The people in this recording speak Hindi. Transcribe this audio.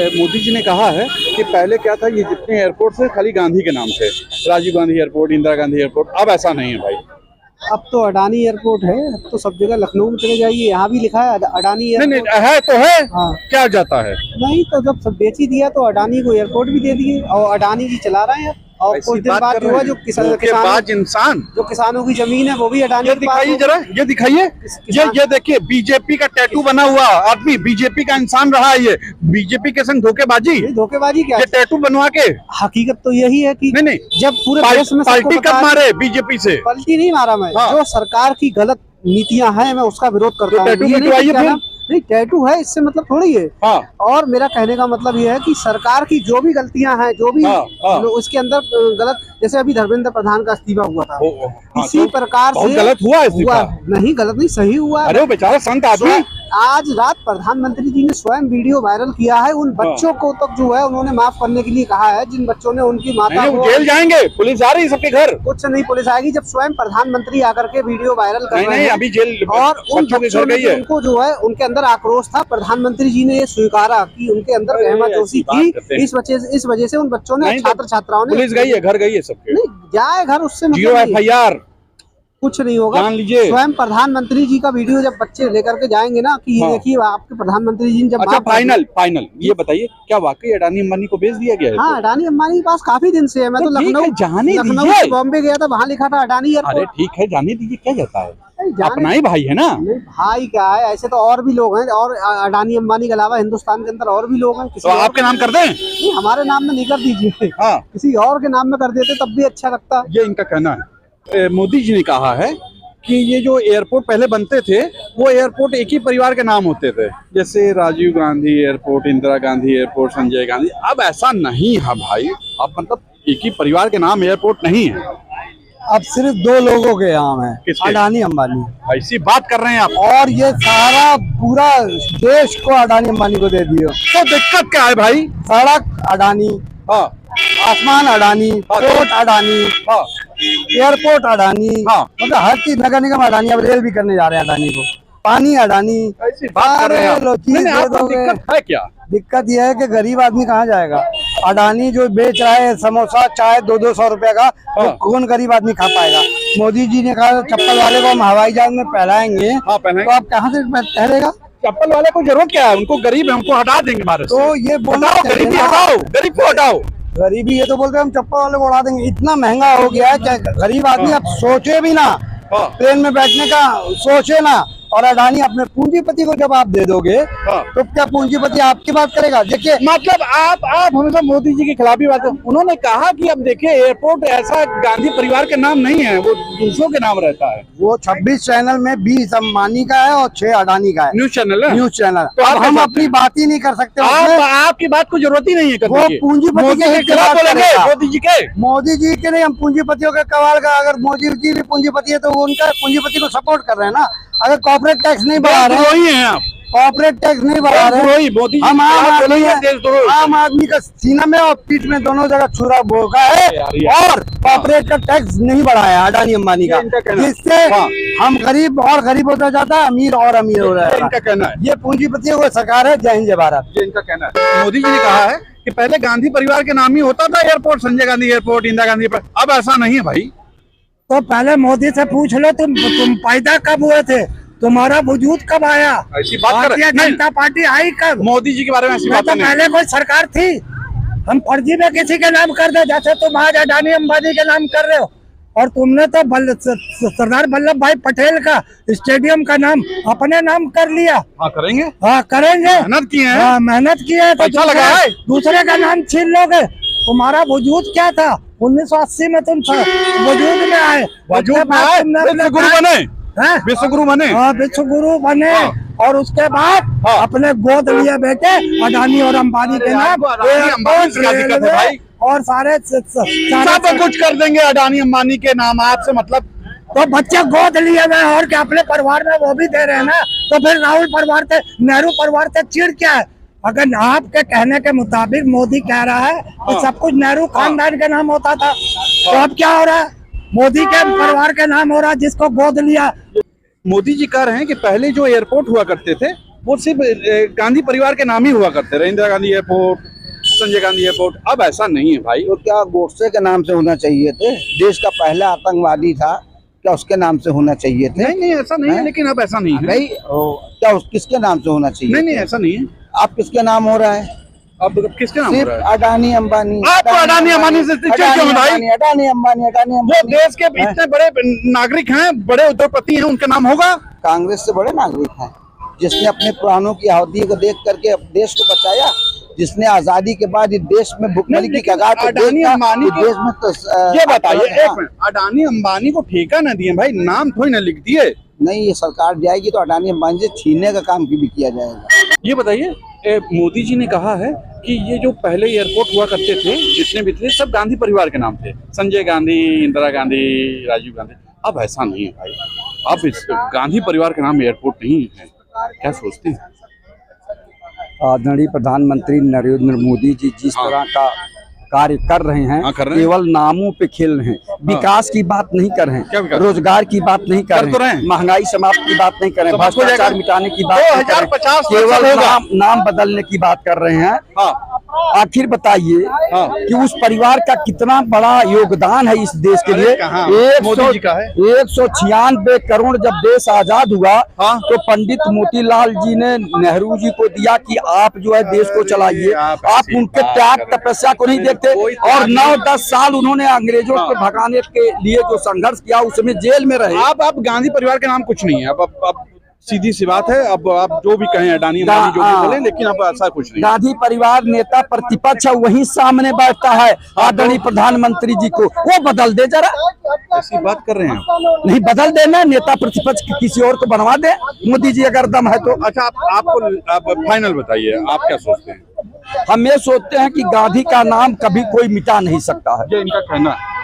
मोदी जी ने कहा है कि पहले क्या था, ये जितने एयरपोर्ट थे खाली गांधी के नाम थे, राजीव गांधी एयरपोर्ट, इंदिरा गांधी एयरपोर्ट। अब ऐसा नहीं है भाई। अब तो अडानी एयरपोर्ट है। अब तो सब जगह, लखनऊ में चले जाइए, यहाँ भी लिखा है अडानी नहीं एयरपोर्ट। नहीं है तो है। हाँ। क्या जाता है? नहीं तो जब सब बेच ही दिया तो अडानी को एयरपोर्ट भी दे दिए और अडानी जी चला रहे हैं। और ऐसी कुछ दिन बात बाद कर जो रहे है, हैं। जो धोखेबाज इंसान। जो किसानों की जमीन है वो भी अडानी ये के पास दिखाइए है। जरा, ये दिखाइए। ये देखिए, बीजेपी का टैटू बना हुआ आदमी बीजेपी का इंसान रहा है। ये बीजेपी के संग धोखेबाजी। ये धोखेबाजी क्या ये टैटू बनवा के। हकीकत तो यही है कि नहीं जब पूरे देश में पार्टी कब मारे बीजेपी से? पलटी नहीं मारा मैं। हाँ। जो सरकार की गलत नीतियां हैं मैं उसका विरोध करता हूँ। टैटू ये नहीं मिटवाइए कि क्या फिर। नाम- नहीं, टैटू है इससे मतलब थोड़ी है। हाँ। और मेरा कहने का मतलब ये है कि सरकार की जो भी गलतियां हैं, जो भी हाँ। उसके अंदर गलत, जैसे अभी धर्मेंद्र प्रधान का इस्तीफा हुआ था, हाँ, इसी तो प्रकार बहुत से गलत हुआ इस्तीफा। नहीं, गलत नहीं, सही हुआ है। अरे वो बेचारा संत आदमी। आज रात प्रधानमंत्री जी ने स्वयं वीडियो वायरल किया है। उन बच्चों को तक जो है उन्होंने माफ करने के लिए कहा है, जिन बच्चों ने उनकी माता नहीं, को। वो जेल जाएंगे, पुलिस आ रही है सबके घर। कुछ नहीं, पुलिस आएगी जब स्वयं प्रधानमंत्री आकर के वीडियो वायरल कर रहे नहीं, हैं। अभी जेल और उन बच्चों के बच्चों घर ने गई है। उनको जो है उनके अंदर आक्रोश था, प्रधानमंत्री जी ने ये स्वीकारा कि उनके अंदर रहमा जोशी थी। इस वजह से उन बच्चों ने, छात्र छात्राओं ने, पुलिस गई है, घर गई है सबके। नहीं जाए घर, उससे जीरो मतलब FIR। कुछ नहीं होगा। जान लीजिए। स्वयं प्रधानमंत्री जी का वीडियो जब बच्चे लेकर के जाएंगे ना कि ये हाँ। देखिए आपके प्रधानमंत्री जी ने जब अच्छा, माफ कर दिया। फाइनल ये बताइए, क्या वाकई अडानी अंबानी को भेज दिया गया है? हाँ, अडानी अंबानी के पास काफी दिन से है। मैं तो ठीक है, जाने लखनऊ दीजिए। से बॉम्बे गया था, वहाँ लिखा था अडानी अरे एयरपोर्ट। ठीक है, जाने दीजिए, क्या जाता है, जाने- अपना ही भाई है ना। नहीं भाई क्या है, ऐसे तो और भी लोग हैं। और अडानी अंबानी के अलावा हिंदुस्तान के अंदर और भी लोग हैं। तो आपके नाम कर दें? नहीं, हमारे नाम में नहीं कर दीजिए। हाँ। किसी और के नाम में कर देते तब भी अच्छा लगता। ये इनका कहना है। मोदी जी ने कहा है कि ये जो एयरपोर्ट पहले बनते थे वो एयरपोर्ट एक ही परिवार के नाम होते थे, जैसे राजीव गांधी एयरपोर्ट, इंदिरा गांधी एयरपोर्ट, संजय गांधी। अब ऐसा नहीं है भाई। अब मतलब एक ही परिवार के नाम एयरपोर्ट नहीं है। अब सिर्फ दो लोगों के नाम है, किसके? अडानी अंबानी। ऐसी बात कर रहे हैं आप। और ये सारा पूरा देश को अडानी अंबानी को दे दियो। तो दिक्कत क्या है भाई? सड़क अडानी, हाँ आसमान अडानी, हाँ। पोर्ट अडानी, हाँ एयरपोर्ट अडानी, हाँ। मतलब हर चीज। नगर निगम अडानी, अब रेल भी करने जा रहे हैं अडानी को। पानी अडानी। ऐसी बात कर रहे हैं आप। सारे चीज नहीं, दे आपको दोगे। दिक्कत है क्या? दिक्कत यह है कि गरीब आदमी कहाँ जाएगा। अडानी जो बेच रहा है समोसा चाय 200-200 रुपए का, वो हाँ। कौन गरीब आदमी खा पाएगा। मोदी जी ने कहा चप्पल वाले को हम हवाई जहाज में पहलाएंगे, हाँ, पहनाएंगे। तो आप कहाँ से पहलेगा। चप्पल वाले को जरूरत क्या है? उनको गरीब है, उनको हटा देंगे भारत से। तो ये बोलना हटाओ, चाहिए गरीबी ना। हटाओ, गरीब को हटाओ। गरीबी ये तो बोलते हैं हम चप्पल वाले को उड़ा देंगे। इतना महंगा हो गया है कि गरीब आदमी अब सोचे भी ना, हाँ। ट्रेन में बैठने का सोचे ना। और अडानी अपने पूंजीपति को जब आप दे दोगे, हाँ। तो क्या पूंजीपति आपकी बात करेगा। देखिए, मतलब आप हमेशा मोदी जी के खिलाफ ही बात कर। उन्होंने कहा कि अब देखिए एयरपोर्ट ऐसा गांधी परिवार के नाम नहीं है, वो दूसरों के नाम रहता है। वो 26 चैनल में 20 अंबानी का है और 6 अडानी का है। न्यूज चैनल है। News channel. तो आप अब हम क्या अपनी चाहते हैं? बात ही नहीं कर सकते उसमें। आपकी बात को जरूरत ही नहीं है करने वो की। पूंजीपति मोदी के के खिलाफ बात बोलेंगे, करेगा। मोदी जी के। मोदी जी के नहीं, हम पूंजीपतियों के कवाल का। अगर मोदी जी भी पूंजीपति है तो वो उनका पूंजीपति को सपोर्ट कर रहे हैं ना। अगर कॉर्पोरेट टैक्स नहीं बढ़ा रहे, वही है आप। कॉर्पोरेट टैक्स नहीं बढ़ा रहे, वही मोदी जी हम आम आदमी बोलेंगे, हैं। देशद्रोही। आम आदमी का सीना में और पीठ में दोनों जगह छुरा भोगा है। और कॉर्पोरेट का टैक्स नहीं बढ़ाया अडानी अंबानी का, जिससे हम गरीब और गरीब होता जाता है, अमीर और अमीर हो रहा है। इनका कहना है। ये पूंजीपतियों को सरकार है। जय हिंद जय भारत। ये इनका कहना है। मोदी जी ने कहा है कि पहले गांधी परिवार के नाम ही होता था airport, Sanjay Gandhi airport, Indira Gandhi airport. अब ऐसा नहीं है भाई। तो पहले मोदी से पूछ लो, तुम पैदा कब हुए थे, तुम्हारा वजूद कब आया, ऐसी बात कर भारतीय जनता पार्टी आई कब। मोदी जी के बारे में ऐसी मैं बात तो नहीं। पहले कोई सरकार थी। हम फर्जी में किसी के नाम कर दे, जैसे तुम आज अडानी अंबानी के नाम कर रहे हो। और तुमने तो सरदार वल्लभ भाई पटेल का स्टेडियम का नाम अपने नाम कर लिया। हाँ, करेंगे। हाँ, करेंगे। मेहनत की है। हाँ, मेहनत की है। तो पैसा लगा है। दूसरे का नाम छीन लोगे। तुम्हारा वजूद क्या था? 1980 में तुम वजूद में आए। वजूद में आए, विश्व गुरु बने। विश्व गुरु बने। हाँ, विश्व गुरु बने। और उसके बाद अपने गोद लिए बेटे अडानी और अंबानी के नाम, अंबानी से क्या दिक्कत है भाई? और सारे सब कुछ कर देंगे अडानी अंबानी के नाम। आपसे मतलब तो बच्चे गोद लिए हुए और क्या अपने परिवार में वो भी दे रहे हैं ना। तो फिर राहुल परिवार से, नेहरू परिवार से चिढ़ क्या है? अगर आपके कहने के मुताबिक मोदी कह रहा है तो सब कुछ नेहरू खानदान के नाम होता था, तो अब क्या हो रहा है? मोदी के परिवार के नाम हो रहा है, जिसको गोद लिया। मोदी जी कह रहे हैं कि पहले जो एयरपोर्ट हुआ करते थे वो सिर्फ गांधी परिवार के नाम ही हुआ करते रहे, इंदिरा गांधी एयरपोर्ट, संजय गांधी एयरपोर्ट। अब ऐसा नहीं है भाई। तो क्या गोडसे के नाम से होना चाहिए थे? देश का पहला आतंकवादी था, क्या उसके नाम से होना चाहिए थे? नहीं ऐसा नहीं है, लेकिन अब ऐसा नहीं है। नहीं, क्या किसके नाम से होना चाहिए? नहीं ऐसा नहीं है। आप किसके नाम हो रहा है? अब किसके नाम हो सिर्फ रहा है? अडानी अंबानी। आपको अडानी अंबानी से क्यों भाई? अडानी अंबानी वो देश के इतने बड़े नागरिक हैं, बड़े उद्योगपति हैं, उनका नाम होगा? कांग्रेस से बड़े नागरिक हैं, जिसने अपने प्राणों की आहुति को देख करके देश को बचाया, जिसने आजादी के बाद इस देश में भुखमरी की कगार पे अडानी अंबानी देश में तो ये बताइए, एक मिनट, अडानी अंबानी को ठेका न दिए भाई, नाम थोड़ी ना लिख दिए। नहीं, ये सरकार जाएगी तो अडानी अंबानी से छीनने का काम भी किया जाएगा। ये बताइए, मोदी जी ने कहा है कि ये जो पहले एयरपोर्ट हुआ करते थे, जितने भी थे, सब गांधी परिवार के नाम थे, संजय गांधी, इंदिरा गांधी, राजीव गांधी। अब ऐसा नहीं है भाई, अब इस गांधी परिवार के नाम एयरपोर्ट नहीं है। क्या सोचते हैं? आदरणीय प्रधानमंत्री नरेंद्र मोदी जी जिस हाँ। तरह का कार्य कर रहे हैं, हाँ, कर रहे हैं। केवल नामों पे खेल रहे हैं, विकास की बात नहीं कर रहे क्या हैं, विकास? रोजगार की बात नहीं कर कर तो रहे रहे हैं, हैं। महंगाई समाप्त की बात नहीं कर रहे हैं, तो बात हो भ्रष्टाचार जाएगा। मिटाने की बात नहीं कर रहे हैं, 2050 केवल होगा। नाम बदलने की बात कर रहे हैं। हाँ, आखिर बताइए हाँ। कि उस परिवार का कितना बड़ा योगदान है इस देश के अरे लिए। कहाँ? मोदी जी का है। 196 करोड़ जब देश आजाद हुआ, हाँ। तो पंडित मोतीलाल जी ने नेहरू जी को दिया कि आप जो है देश को चलाइए। आप आप ऐसी उनके बात त्याग कर रहे तपस्या को नहीं देखते, कोई और त्याग 9-10 साल उन्होंने अंग्रेजों को हाँ। भगाने के लिए जो संघर्ष किया, उसमें जेल में रहे। अब गांधी परिवार के नाम कुछ नहीं है। अब सीधी सी बात है। अब आप जो भी कहें, अडानी अंबानी जो भी हाँ। बोले, लेकिन अब ऐसा कुछ नहीं। गांधी परिवार नेता प्रतिपक्ष है, वही सामने बैठता है आदरणीय प्रधानमंत्री जी को, वो बदल दे जरा। ऐसी बात कर रहे हैं आप। नहीं बदल देना, नेता प्रतिपक्ष किसी और को बनवा दे, मोदी जी अगर दम है तो। अच्छा, आप फाइनल बताइए, आप क्या सोचते हैं? हम ये सोचते हैं कि गांधी का नाम कभी कोई मिटा नहीं सकता है। ये इनका कहना है।